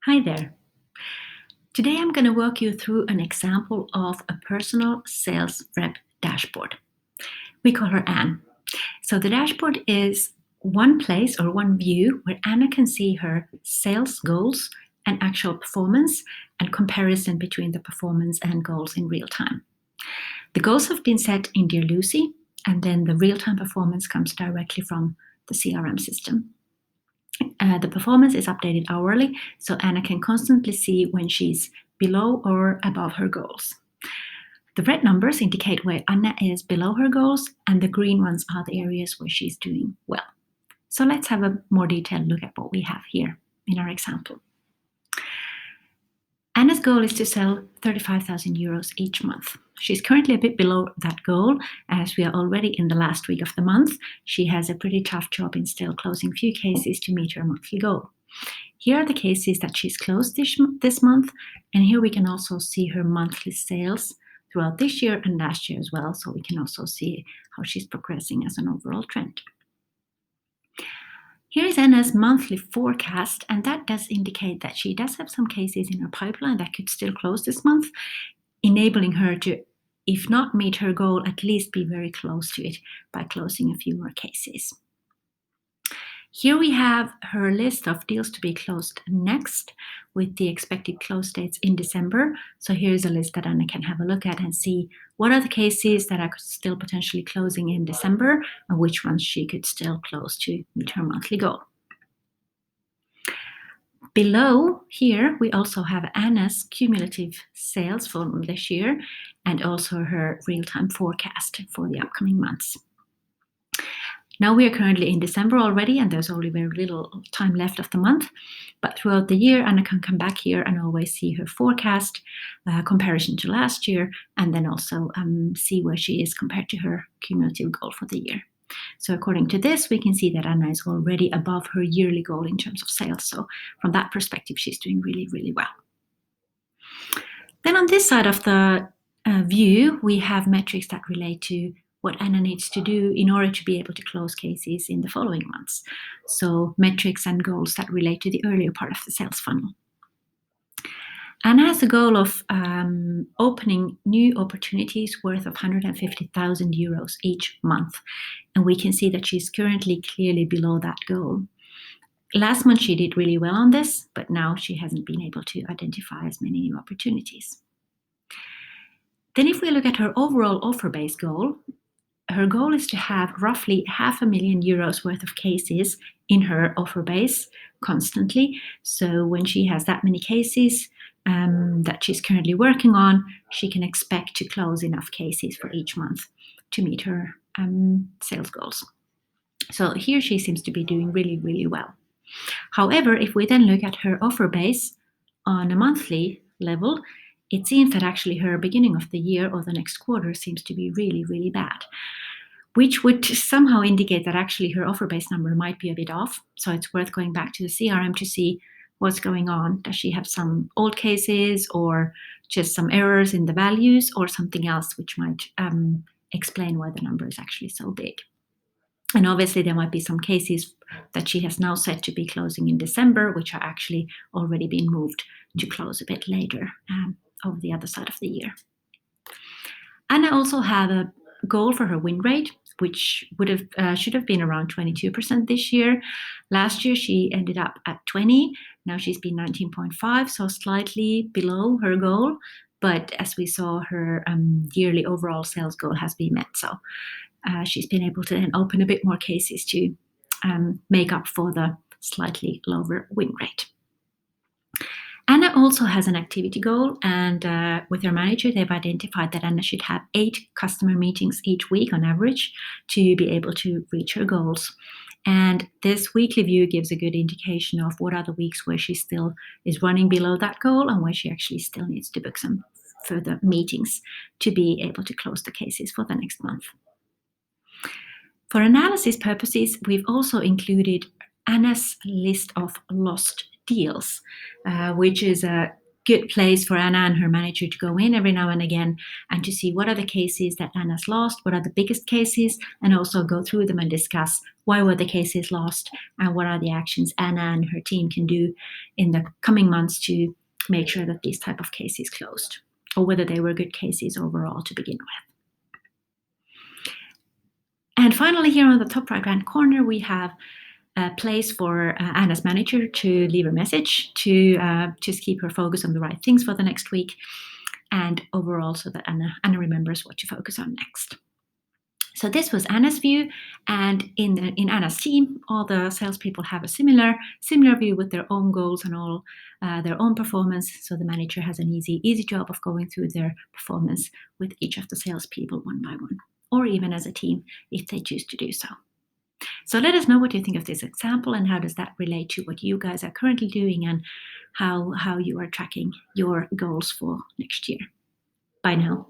Hi there. Today I'm going to walk you through an example of a personal sales rep dashboard. We call her Anne. So the dashboard is one place or one view where Anna can see her sales goals and actual performance and comparison between the performance and goals in real time. The goals have been set in Dear Lucy, and then the real-time performance comes directly from the CRM system. The performance is updated hourly, so Anna can constantly see when she's below or above her goals. The red numbers indicate where Anna is below her goals, and the green ones are the areas where she's doing well. So let's have a more detailed look at what we have here in our example. Anna's goal is to sell 35,000 euros each month. She's currently a bit below that goal, as we are already in the last week of the month. She has a pretty tough job in still closing few cases to meet her monthly goal. Here are the cases that she's closed this month, and here we can also see her monthly sales throughout this year and last year as well, so we can also see how she's progressing as an overall trend. Here is Anna's monthly forecast, and that does indicate that she does have some cases in her pipeline that could still close this month, enabling her to, if not meet her goal, at least be very close to it by closing a few more cases. Here we have her list of deals to be closed next with the expected close dates in December. So here's a list that Anna can have a look at and see what are the cases that are still potentially closing in December and which ones she could still close to meet her monthly goal. Below here, we also have Anna's cumulative sales from this year and also her real-time forecast for the upcoming months. Now we are currently in December already, and there's only very little time left of the month. But throughout the year, Anna can come back here and always see her forecast, comparison to last year, and then also see where she is compared to her cumulative goal for the year. So according to this, we can see that Anna is already above her yearly goal in terms of sales. So from that perspective, she's doing really, really well. Then on this side of the view, we have metrics that relate to what Anna needs to do in order to be able to close cases in the following months. So metrics and goals that relate to the earlier part of the sales funnel. Anna has a goal of opening new opportunities worth of 150,000 euros each month. And we can see that she's currently clearly below that goal. Last month she did really well on this, but now she hasn't been able to identify as many new opportunities. Then if we look at her overall offer-based goal, her goal is to have roughly 500,000 euros worth of cases in her offer base constantly. So when she has that many cases that she's currently working on, she can expect to close enough cases for each month to meet her sales goals. So here she seems to be doing really, really well. However, if we then look at her offer base on a monthly level, it seems that actually her beginning of the year or the next quarter seems to be really, really bad, which would somehow indicate that actually her offer base number might be a bit off. So it's worth going back to the CRM to see what's going on. Does she have some old cases or just some errors in the values or something else which might explain why the number is actually so big? And obviously there might be some cases that she has now set to be closing in December, which are actually already been moved to close a bit later over the other side of the year. Anna also had a goal for her win rate, which should have been around 22% this year. Last year she ended up at 20. Now she's been 19.5, so slightly below her goal. But as we saw, her yearly overall sales goal has been met. So she's been able to then open a bit more cases to make up for the slightly lower win rate. Anna also has an activity goal, and with her manager, they've identified that Anna should have 8 customer meetings each week on average to be able to reach her goals. And this weekly view gives a good indication of what are the weeks where she still is running below that goal and where she actually still needs to book some further meetings to be able to close the cases for the next month. For analysis purposes, we've also included Anna's list of lost deals, which is a good place for Anna and her manager to go in every now and again and to see what are the cases that Anna's lost, what are the biggest cases, and also go through them and discuss why were the cases lost and what are the actions Anna and her team can do in the coming months to make sure that these type of cases closed, or whether they were good cases overall to begin with. And finally, here on the top right-hand corner, we have a place for Anna's manager to leave a message to just keep her focus on the right things for the next week, and overall so that Anna remembers what to focus on next. So this was Anna's view, and in Anna's team, all the salespeople have a similar view with their own goals and all their own performance. So the manager has an easy job of going through their performance with each of the salespeople one by one, or even as a team if they choose to do so. So let us know what you think of this example and how does that relate to what you guys are currently doing and how you are tracking your goals for next year. Bye now.